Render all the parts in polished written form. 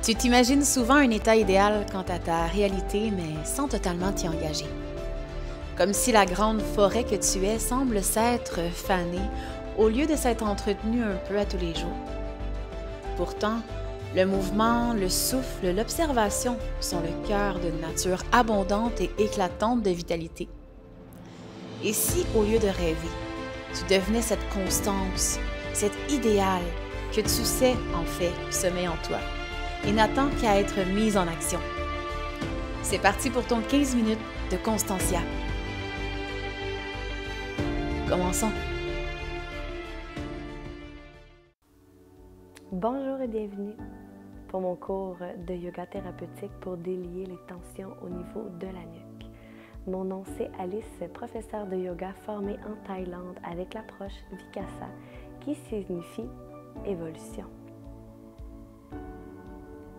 Tu t'imagines souvent un état idéal quant à ta réalité, mais sans totalement t'y engager. Comme si la grande forêt que tu es semble s'être fanée au lieu de s'être entretenue un peu à tous les jours. Pourtant, le mouvement, le souffle, l'observation sont le cœur d'une nature abondante et éclatante de vitalité. Et si, au lieu de rêver, tu devenais cette constance, cet idéal que tu sais, en fait, sommeille en toi et n'attend qu'à être mise en action. C'est parti pour ton 15 minutes de Constantia. Commençons. Bonjour et bienvenue pour mon cours de yoga thérapeutique pour délier les tensions au niveau de la nuque. Mon nom c'est Alice, professeure de yoga formée en Thaïlande avec l'approche Vikasa qui signifie évolution.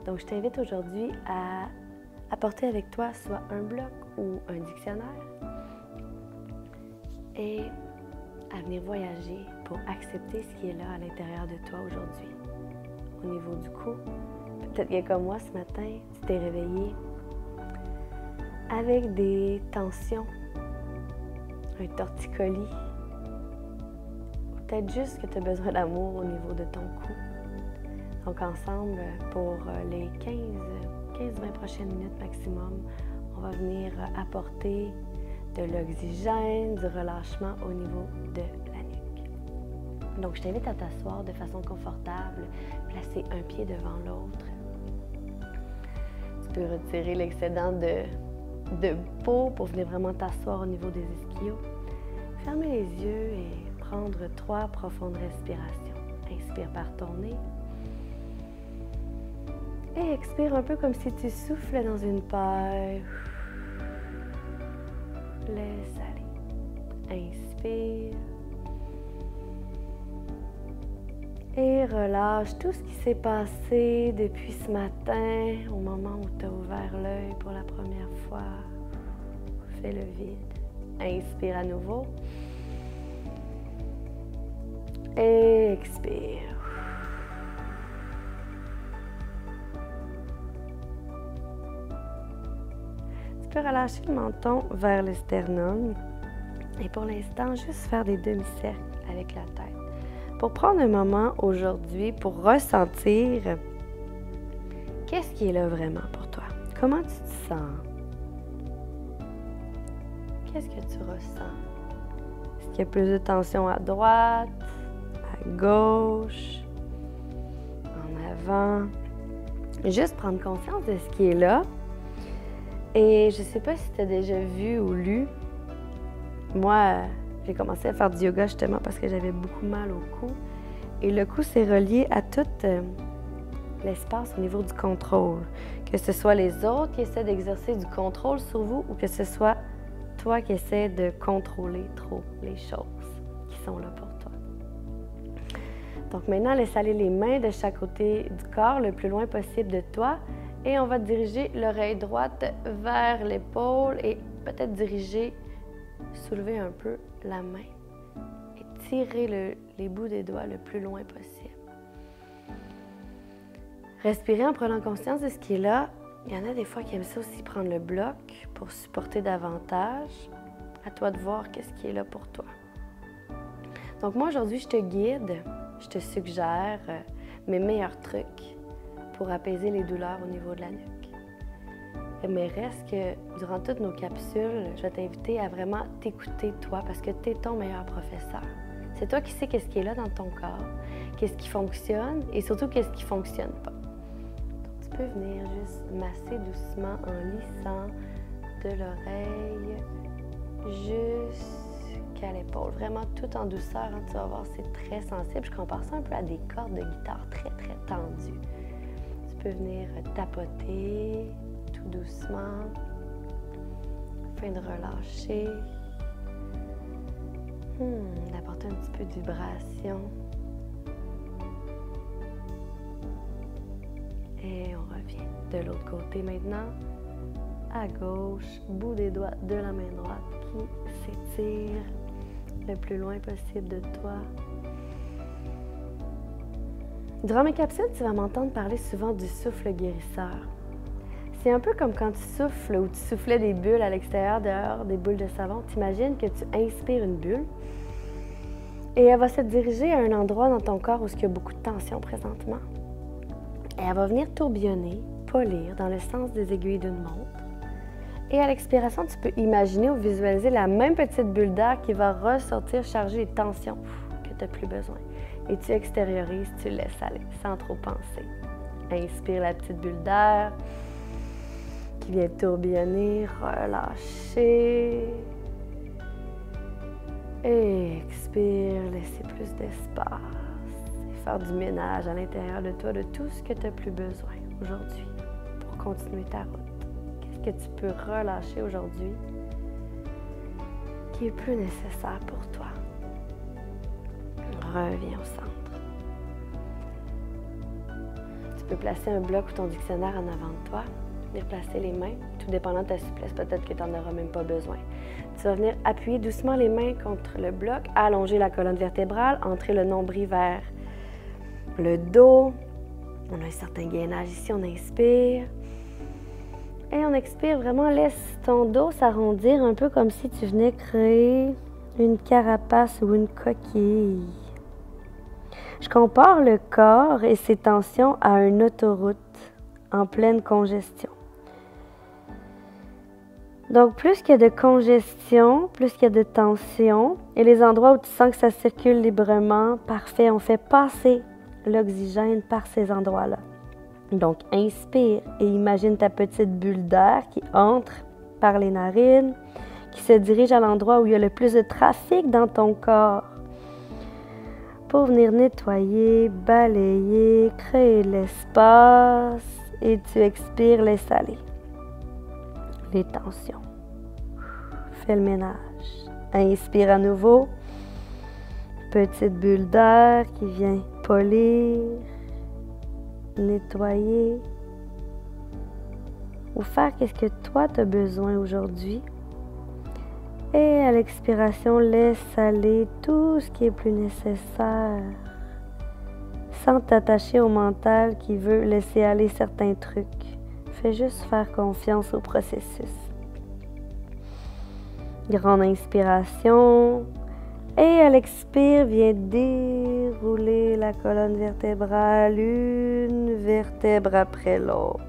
Donc je t'invite aujourd'hui à apporter avec toi soit un bloc ou un dictionnaire et à venir voyager pour accepter ce qui est là à l'intérieur de toi aujourd'hui. Au niveau du cou, peut-être que comme moi ce matin, tu t'es réveillé avec des tensions, un torticolis, ou peut-être juste que tu as besoin d'amour au niveau de ton cou. Donc ensemble, pour les 15-20 prochaines minutes maximum, on va venir apporter de l'oxygène, du relâchement au niveau de la nuque. Donc je t'invite à t'asseoir de façon confortable, placer un pied devant l'autre. Tu peux retirer l'excédent de peau pour venir vraiment t'asseoir au niveau des ischios. Fermer les yeux et prendre 3 profondes respirations. Inspire par ton nez. Et expire un peu comme si tu soufflais dans une paille. Laisse aller. Inspire. Et relâche tout ce qui s'est passé depuis ce matin, au moment où tu as ouvert l'œil pour la première fois. Fais le vide. Inspire à nouveau. Et expire. Tu peux relâcher le menton vers le sternum. Et pour l'instant, juste faire des demi-cercles avec la tête. Pour prendre un moment aujourd'hui pour ressentir qu'est-ce qui est là vraiment pour toi. Comment tu te sens? Qu'est-ce que tu ressens? Est-ce qu'il y a plus de tension à droite, à gauche, en avant? Juste prendre conscience de ce qui est là. Et je ne sais pas si tu as déjà vu ou lu. Moi, j'ai commencé à faire du yoga justement parce que j'avais beaucoup mal au cou. Et le cou, c'est relié à tout l'espace au niveau du contrôle. Que ce soit les autres qui essaient d'exercer du contrôle sur vous ou que ce soit toi qui essaies de contrôler trop les choses qui sont là pour toi. Donc maintenant, laisse aller les mains de chaque côté du corps le plus loin possible de toi. Et on va diriger l'oreille droite vers l'épaule et peut-être soulever un peu la main et tirer les bouts des doigts le plus loin possible. Respirez en prenant conscience de ce qui est là. Il y en a des fois qui aiment ça aussi prendre le bloc pour supporter davantage. À toi de voir qu'est-ce qui est là pour toi. Donc moi aujourd'hui, je te guide, je te suggère mes meilleurs trucs pour apaiser les douleurs au niveau de la nuque. Mais reste que durant toutes nos capsules, je vais t'inviter à vraiment t'écouter toi parce que tu es ton meilleur professeur. C'est toi qui sais qu'est-ce qui est là dans ton corps, qu'est-ce qui fonctionne et surtout qu'est-ce qui ne fonctionne pas. Donc, tu peux venir juste masser doucement en lissant de l'oreille jusqu'à l'épaule. Vraiment tout en douceur, hein, tu vas voir, c'est très sensible. Je compare ça un peu à des cordes de guitare très très tendues. Tu peux venir tapoter tout doucement afin de relâcher, d'apporter un petit peu de vibration. Et on revient de l'autre côté maintenant, à gauche, bout des doigts de la main droite qui s'étire le plus loin possible de toi. Durant mes capsules, tu vas m'entendre parler souvent du souffle guérisseur. C'est un peu comme quand tu souffles ou tu soufflais des bulles à l'extérieur, dehors, des boules de savon. T'imagines que tu inspires une bulle et elle va se diriger à un endroit dans ton corps où il y a beaucoup de tension présentement. Et elle va venir tourbillonner, polir dans le sens des aiguilles d'une montre. Et à l'expiration, tu peux imaginer ou visualiser la même petite bulle d'air qui va ressortir charger les tensions que tu n'as plus besoin. Et tu extériorises, tu laisses aller sans trop penser. Inspire la petite bulle d'air qui vient tourbillonner, relâcher. Et expire, laisser plus d'espace. Et faire du ménage à l'intérieur de toi de tout ce que tu n'as plus besoin aujourd'hui pour continuer ta route. Que tu peux relâcher aujourd'hui qui est plus nécessaire pour toi. Reviens au centre. Tu peux placer un bloc ou ton dictionnaire en avant de toi, venir placer les mains, tout dépendant de ta souplesse, peut-être que tu n'en auras même pas besoin. Tu vas venir appuyer doucement les mains contre le bloc, allonger la colonne vertébrale, entrer le nombril vers le dos. On a un certain gainage ici, on inspire. Et on expire, vraiment laisse ton dos s'arrondir un peu comme si tu venais créer une carapace ou une coquille. Je compare le corps et ses tensions à une autoroute en pleine congestion. Donc, plus qu'il y a de congestion, plus qu'il y a de tension, et les endroits où tu sens que ça circule librement, parfait, on fait passer l'oxygène par ces endroits-là. Donc, inspire et imagine ta petite bulle d'air qui entre par les narines, qui se dirige à l'endroit où il y a le plus de trafic dans ton corps pour venir nettoyer, balayer, créer l'espace et tu expires, laisse aller les tensions. Fais le ménage. Inspire à nouveau. Petite bulle d'air qui vient polir, nettoyer ou faire qu'est-ce que toi tu as besoin aujourd'hui. Et à l'expiration, laisse aller tout ce qui est plus nécessaire sans t'attacher au mental qui veut laisser aller certains trucs. Fais juste faire confiance au processus. Grande inspiration. Et à l'expire, viens dérouler la colonne vertébrale, une vertèbre après l'autre.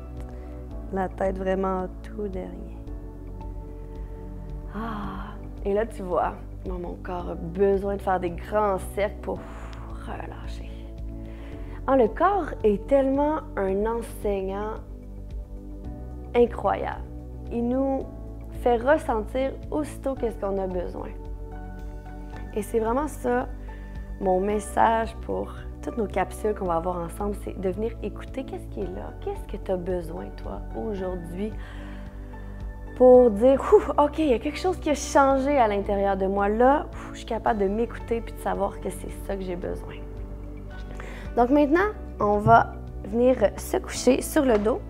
La tête vraiment en tout dernier. Et là, tu vois, mon corps a besoin de faire des grands cercles pour relâcher. Le corps est tellement un enseignant incroyable. Il nous fait ressentir aussitôt qu'est-ce qu'on a besoin. Et c'est vraiment ça, mon message pour toutes nos capsules qu'on va avoir ensemble, c'est de venir écouter qu'est-ce qui est là, qu'est-ce que tu as besoin, toi, aujourd'hui, pour dire, OK, il y a quelque chose qui a changé à l'intérieur de moi. Là, je suis capable de m'écouter puis de savoir que c'est ça que j'ai besoin. Donc maintenant, on va venir se coucher sur le dos.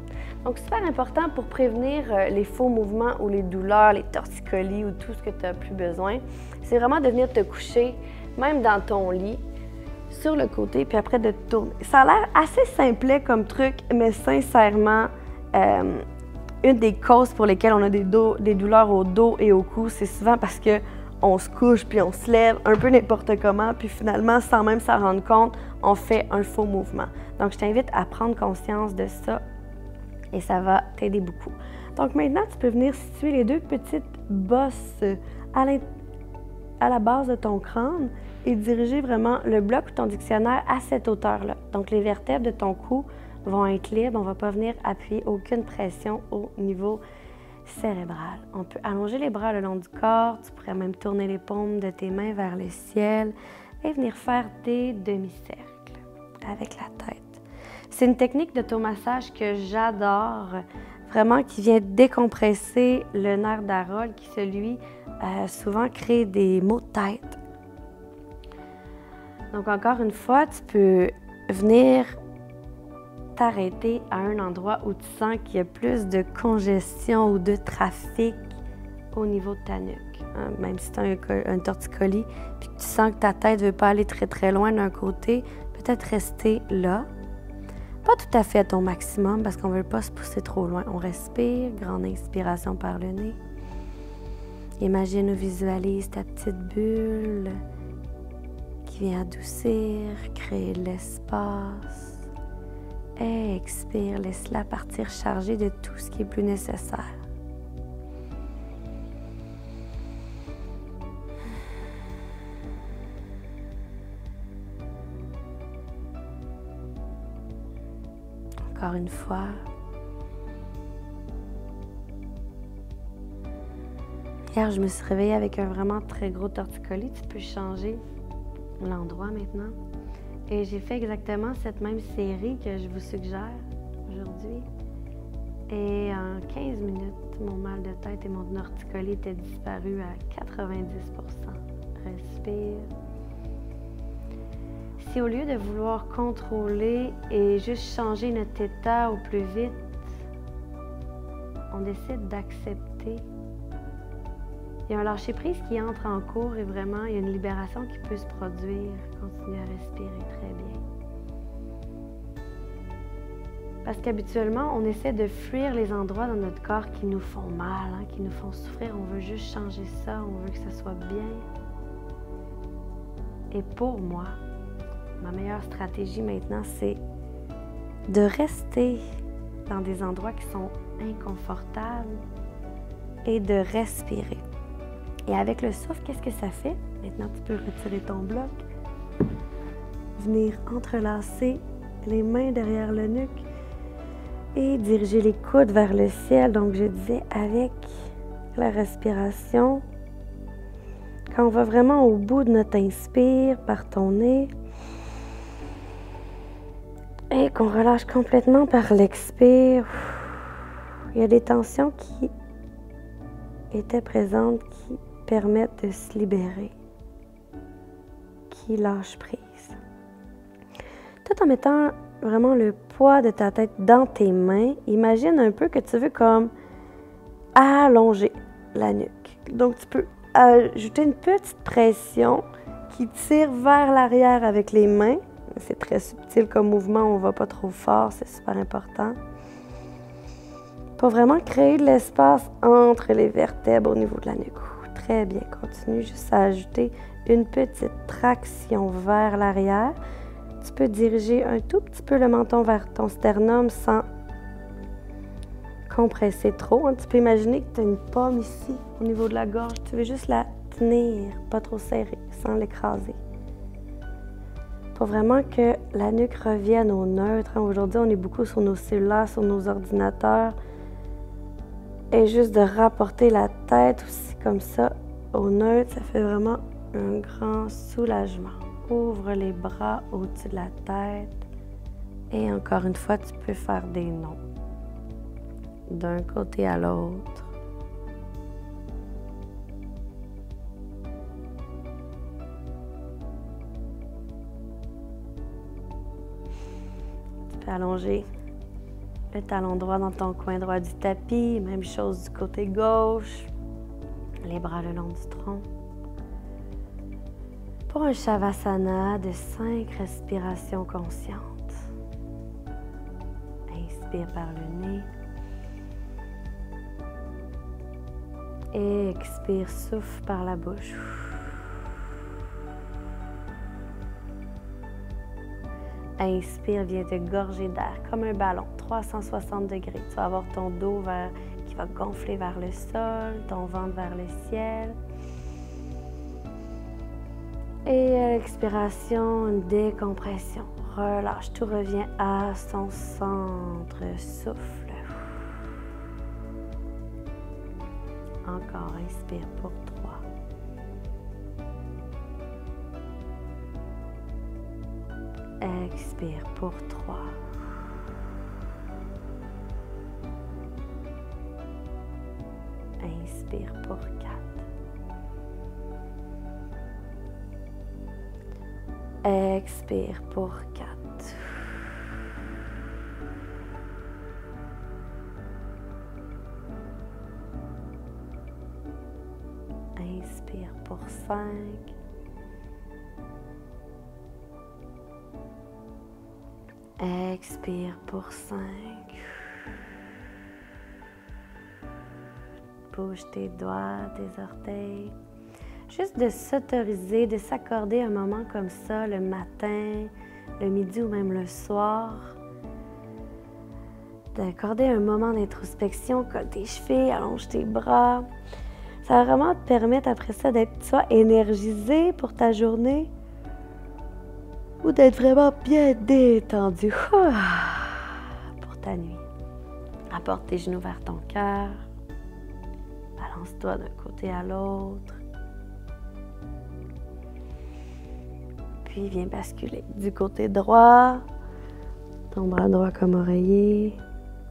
Donc, super important pour prévenir les faux mouvements ou les douleurs, les torticolis ou tout ce que tu n'as plus besoin. C'est vraiment de venir te coucher, même dans ton lit, sur le côté, puis après de te tourner. Ça a l'air assez simplet comme truc, mais sincèrement, une des causes pour lesquelles on a des douleurs au dos et au cou, c'est souvent parce qu'on se couche puis on se lève un peu n'importe comment, puis finalement, sans même s'en rendre compte, on fait un faux mouvement. Donc, je t'invite à prendre conscience de ça et ça va t'aider beaucoup. Donc maintenant, tu peux venir situer les deux petites bosses à la base de ton crâne et diriger vraiment le bloc ou ton dictionnaire à cette hauteur-là. Donc, les vertèbres de ton cou vont être libres. On ne va pas venir appuyer aucune pression au niveau cérébral. On peut allonger les bras le long du corps. Tu pourrais même tourner les paumes de tes mains vers le ciel et venir faire des demi-cercles avec la tête. C'est une technique d'automassage que j'adore, vraiment qui vient décompresser le nerf d'Harold qui, celui, souvent crée des maux de tête. Donc, encore une fois, tu peux venir t'arrêter à un endroit où tu sens qu'il y a plus de congestion ou de trafic au niveau de ta nuque. Même si tu as un torticolis puis que tu sens que ta tête ne veut pas aller très très loin d'un côté, peut-être rester là Pas tout à fait à ton maximum parce qu'on ne veut pas se pousser trop loin. On respire, grande inspiration par le nez. Imagine ou visualise ta petite bulle qui vient adoucir, créer de l'espace. Expire, laisse-la partir chargée de tout ce qui est plus nécessaire. Encore une fois. Hier, je me suis réveillée avec un vraiment très gros torticolis. Tu peux changer l'endroit maintenant. Et j'ai fait exactement cette même série que je vous suggère aujourd'hui. Et en 15 minutes, mon mal de tête et mon torticolis étaient disparus à 90%. Respire. Si au lieu de vouloir contrôler et juste changer notre état au plus vite, on décide d'accepter, il y a un lâcher-prise qui entre en cours et vraiment, il y a une libération qui peut se produire. Continue à respirer très bien. Parce qu'habituellement, on essaie de fuir les endroits dans notre corps qui nous font mal, qui nous font souffrir. On veut juste changer ça, on veut que ça soit bien. Et pour moi, ma meilleure stratégie maintenant, c'est de rester dans des endroits qui sont inconfortables et de respirer. Et avec le souffle, qu'est-ce que ça fait? Maintenant, tu peux retirer ton bloc, venir entrelacer les mains derrière le nuque et diriger les coudes vers le ciel. Donc, je disais, avec la respiration, quand on va vraiment au bout de notre inspire par ton nez et qu'on relâche complètement par l'expire, il y a des tensions qui étaient présentes qui permettent de se libérer, qui lâchent prise. Tout en mettant vraiment le poids de ta tête dans tes mains, imagine un peu que tu veux comme allonger la nuque. Donc, tu peux ajouter une petite pression qui tire vers l'arrière avec les mains. C'est très subtil comme mouvement, on ne va pas trop fort, c'est super important. Pour vraiment créer de l'espace entre les vertèbres au niveau de la nuque. Très bien, continue juste à ajouter une petite traction vers l'arrière. Tu peux diriger un tout petit peu le menton vers ton sternum sans compresser trop. Tu peux imaginer que tu as une pomme ici au niveau de la gorge. Tu veux juste la tenir, pas trop serrée, sans l'écraser. Pour vraiment que la nuque revienne au neutre. Aujourd'hui, on est beaucoup sur nos cellulaires, sur nos ordinateurs. Et juste de rapporter la tête aussi comme ça au neutre, ça fait vraiment un grand soulagement. Ouvre les bras au-dessus de la tête. Et encore une fois, tu peux faire des nons. D'un côté à l'autre. Tu peux allonger le talon droit dans ton coin droit du tapis. Même chose du côté gauche. Les bras le long du tronc. Pour un Shavasana de 5 respirations conscientes. Inspire par le nez. Et expire, souffle par la bouche. Inspire, viens te gorger d'air comme un ballon, 360 degrés. Tu vas avoir ton dos qui va gonfler vers le sol, ton ventre vers le ciel. Et à l'expiration, une décompression. Relâche, tout revient à son centre. Souffle. Encore, inspire pour 3. Expire pour 3. Inspire pour 4. Expire pour 4. Inspire pour 5. Expire pour 5. Bouge tes doigts, tes orteils. Juste de s'autoriser, de s'accorder un moment comme ça le matin, le midi ou même le soir. D'accorder un moment d'introspection, colle tes chevilles, allonge tes bras. Ça va vraiment te permettre après ça d'être soit énergisé pour ta journée ou d'être vraiment bien détendu pour ta nuit. Apporte tes genoux vers ton cœur. Balance-toi d'un côté à l'autre. Puis viens basculer du côté droit. Ton bras droit comme oreiller.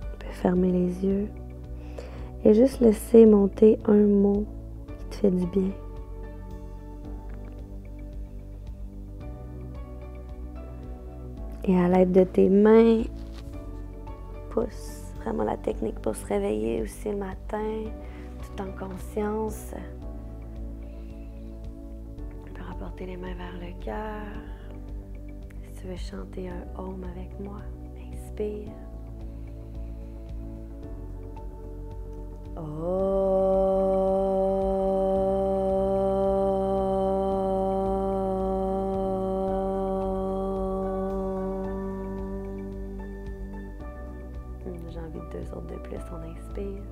Tu peux fermer les yeux. Et juste laisser monter un mot qui te fait du bien. Et à l'aide de tes mains, pousse vraiment la technique pour se réveiller aussi le matin, tout en conscience. Tu peux rapporter les mains vers le cœur. Si tu veux chanter un Om avec moi, inspire. J'ai envie de 2 autres de plus, on inspire.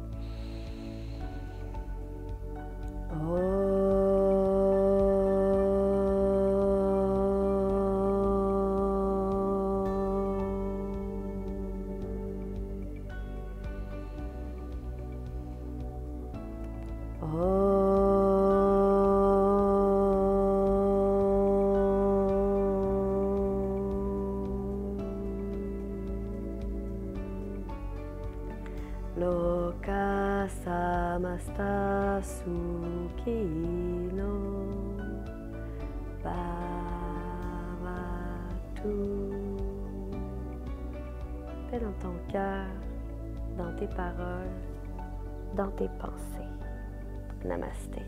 Loka samasta sukhino bhavatu. Fais dans ton cœur, dans tes paroles, dans tes pensées. Namasté.